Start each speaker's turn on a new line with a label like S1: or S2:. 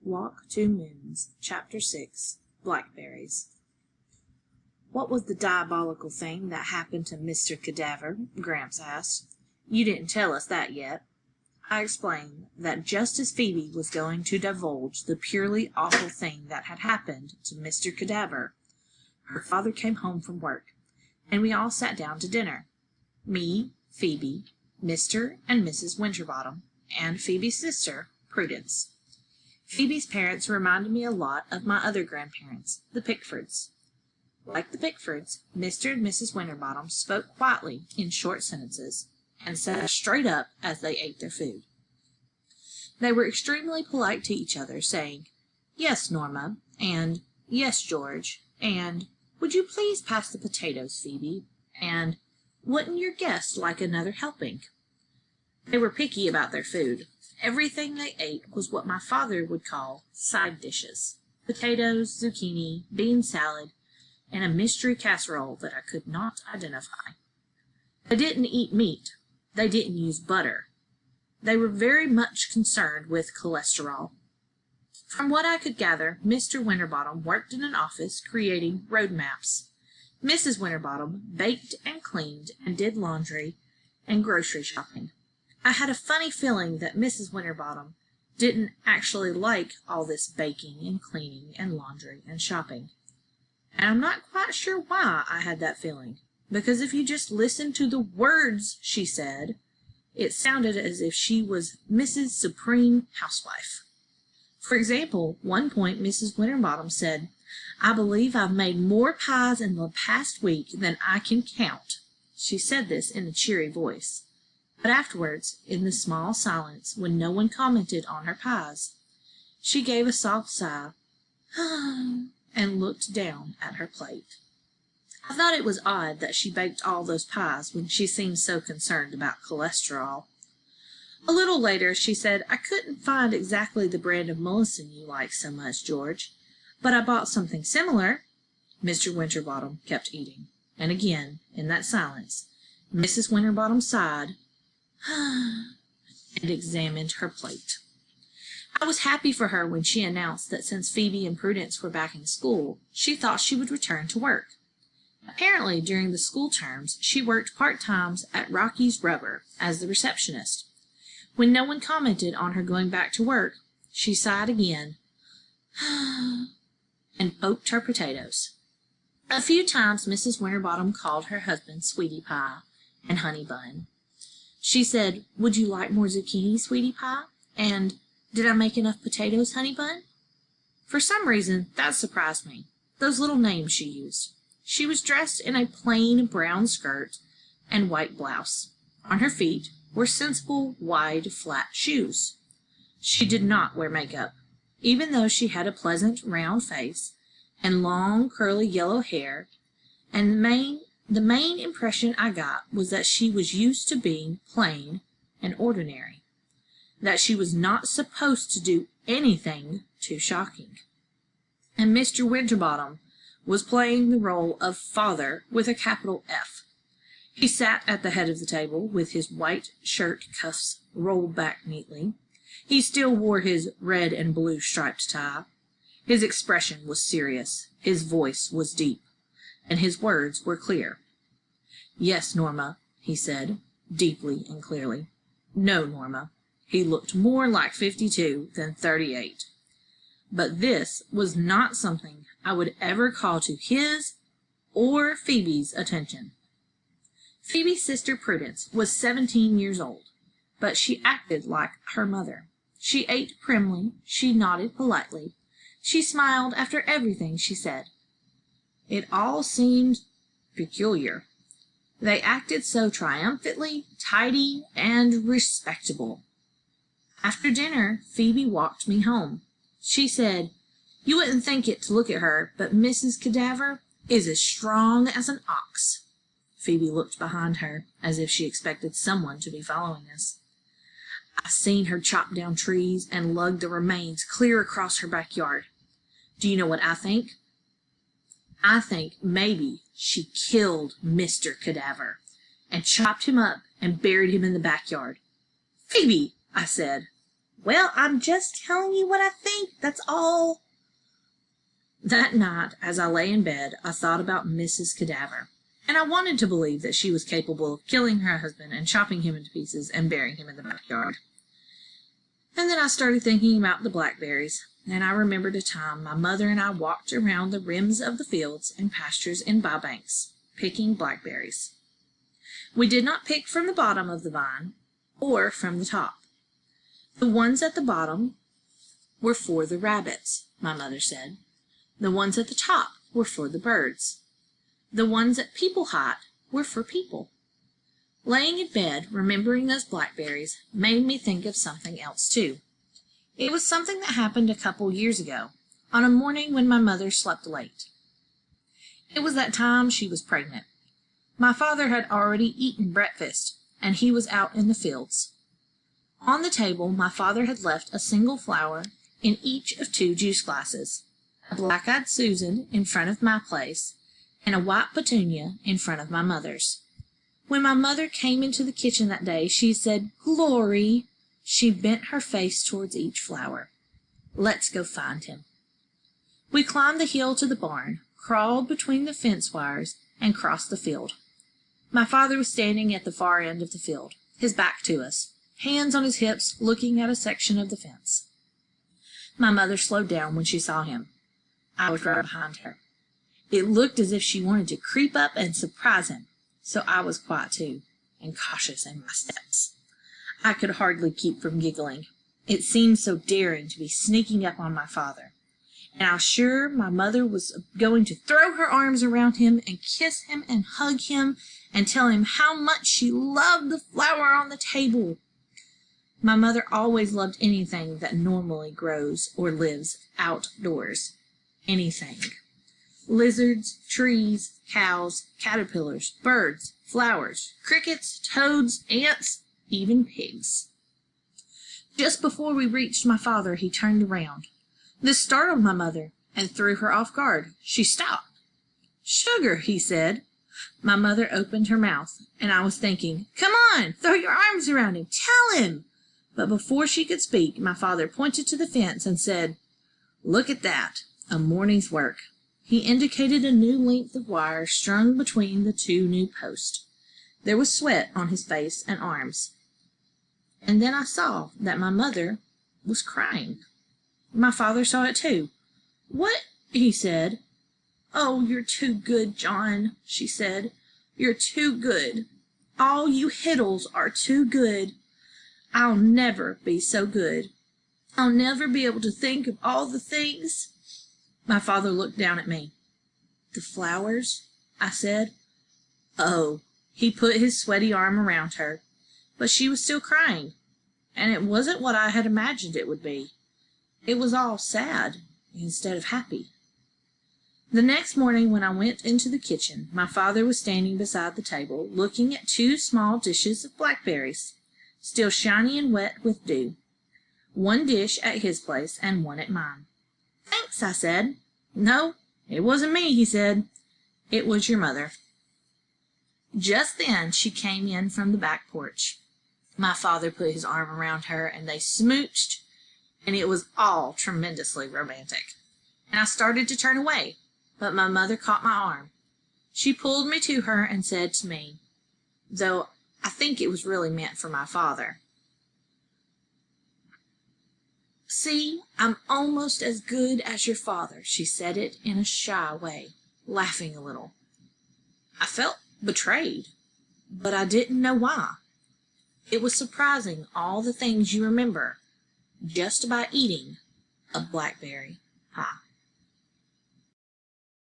S1: Walk Two Moons, Chapter 6, Blackberries. "What was the diabolical thing that happened to Mr. Cadaver?" Gramps asked. "You didn't tell us that yet." I explained that just as Phoebe was going to divulge the purely awful thing that had happened to Mr. Cadaver, her father came home from work, and we all sat down to dinner. Me, Phoebe, Mr. and Mrs. Winterbottom, and Phoebe's sister, Prudence. Phoebe's parents reminded me a lot of my other grandparents, the Pickfords. Like the Pickfords, Mr. and Mrs. Winterbottom spoke quietly in short sentences, and sat straight up as they ate their food. They were extremely polite to each other, saying, "Yes, Norma," and "Yes, George," and "Would you please pass the potatoes, Phoebe?" and "Wouldn't your guest like another helping?" They were picky about their food. Everything they ate was what my father would call side dishes: potatoes, zucchini, bean salad, and a mystery casserole that I could not identify. They didn't eat meat. They didn't use butter. They were very much concerned with cholesterol. From what I could gather, Mr. Winterbottom worked in an office creating road maps. Mrs. Winterbottom baked and cleaned and did laundry and grocery shopping. I had a funny feeling that Mrs. Winterbottom didn't actually like all this baking and cleaning and laundry and shopping. And I'm not quite sure why I had that feeling, because if you just listened to the words she said, it sounded as if she was Mrs. Supreme Housewife. For example, one point Mrs. Winterbottom said, "I believe I've made more pies in the past week than I can count." She said this in a cheery voice. But afterwards, in the small silence when no one commented on her pies, she gave a soft sigh and looked down at her plate. I thought it was odd that she baked all those pies when she seemed so concerned about cholesterol. A little later she said, "I couldn't find exactly the brand of Mullison you like so much, George, but I bought something similar." Mr. Winterbottom kept eating, and again, in that silence, Mrs. Winterbottom sighed and examined her plate. I was happy for her when she announced that since Phoebe and Prudence were back in school, she thought she would return to work. Apparently, during the school terms, she worked part-time at Rocky's Rubber as the receptionist. When no one commented on her going back to work, she sighed again and poked her potatoes. A few times Mrs. Winterbottom called her husband Sweetie Pie and Honey Bun. She said, "Would you like more zucchini, Sweetie Pie?" and "Did I make enough potatoes, Honey Bun?" For some reason, that surprised me, those little names she used. She was dressed in a plain brown skirt and white blouse. On her feet were sensible, wide, flat shoes. She did not wear makeup, even though she had a pleasant, round face and long, curly yellow hair, and the main impression I got was that she was used to being plain and ordinary, that she was not supposed to do anything too shocking. And Mr. Winterbottom was playing the role of Father with a capital F. He sat at the head of the table with his white shirt cuffs rolled back neatly. He still wore his red and blue striped tie. His expression was serious, his voice was deep, and his words were clear. "Yes, Norma," he said, deeply and clearly. "No, Norma." He looked more like 52 than 38. But this was not something I would ever call to his or Phoebe's attention. Phoebe's sister Prudence was 17 years old, but she acted like her mother. She ate primly, she nodded politely, she smiled after everything she said. It all seemed peculiar. They acted so triumphantly tidy and respectable. After dinner, Phoebe walked me home. She said, "You wouldn't think it to look at her, but Mrs. Cadaver is as strong as an ox." Phoebe looked behind her, as if she expected someone to be following us. "I've seen her chop down trees and lug the remains clear across her backyard. Do you know what I think? I think maybe she killed Mr. Cadaver and chopped him up and buried him in the backyard." "Phoebe!" I said. Well, I'm just telling you what I think, that's all. That night, as I lay in bed, I thought about Mrs. Cadaver, and I wanted to believe that she was capable of killing her husband and chopping him into pieces and burying him in the backyard. And then I started thinking about the blackberries, and I remembered a time my mother and I walked around the rims of the fields and pastures in Bye Banks, picking blackberries. We did not pick from the bottom of the vine or from the top. The ones at the bottom were for the rabbits, my mother said. The ones at the top were for the birds. The ones at people height were for people. Laying in bed, remembering those blackberries, made me think of something else, too. It was something that happened a couple years ago, on a morning when my mother slept late. It was that time she was pregnant. My father had already eaten breakfast, and he was out in the fields. On the table, my father had left a single flower in each of 2 juice glasses, a black-eyed Susan in front of my place, and a white petunia in front of my mother's. When my mother came into the kitchen that day, she said, "Glory!" She bent her face towards each flower. "Let's go find him." We climbed the hill to the barn, crawled between the fence wires, and crossed the field. My father was standing at the far end of the field, his back to us, hands on his hips, looking at a section of the fence. My mother slowed down when she saw him. I was right behind her. It looked as if she wanted to creep up and surprise him, so I was quiet too, and cautious in my steps. I could hardly keep from giggling. It seemed so daring to be sneaking up on my father, and I was sure my mother was going to throw her arms around him and kiss him and hug him and tell him how much she loved the flower on the table. My mother always loved anything that normally grows or lives outdoors. Anything. Lizards, trees, cows, caterpillars, birds, flowers, crickets, toads, ants, even pigs. Just before we reached my father, he turned around. This startled my mother and threw her off guard. She stopped. "Sugar," he said. My mother opened her mouth, and I was thinking, "Come on, throw your arms around him, tell him." But before she could speak, my father pointed to the fence and said, "Look at that, a morning's work." He indicated a new length of wire strung between the 2 new posts. There was sweat on his face and arms. And then I saw that my mother was crying. My father saw it too. "What?" he said. "Oh, you're too good, John," she said. "You're too good. All you Hiddles are too good. I'll never be so good. I'll never be able to think of all the things." My father looked down at me. "The flowers?" I said. "Oh." He put his sweaty arm around her, but she was still crying, and it wasn't what I had imagined it would be. It was all sad instead of happy. The next morning when I went into the kitchen, my father was standing beside the table, looking at 2 small dishes of blackberries, still shiny and wet with dew. 1 dish at his place and 1 at mine. "Thanks," I said. "No, it wasn't me," he said. "It was your mother." Just then she came in from the back porch. My father put his arm around her, and they smooched, and it was all tremendously romantic. And I started to turn away, but my mother caught my arm. She pulled me to her and said to me, though I think it was really meant for my father, "See, I'm almost as good as your father." She said it in a shy way, laughing a little. I felt betrayed, but I didn't know why. It was surprising all the things you remember just by eating a blackberry pie.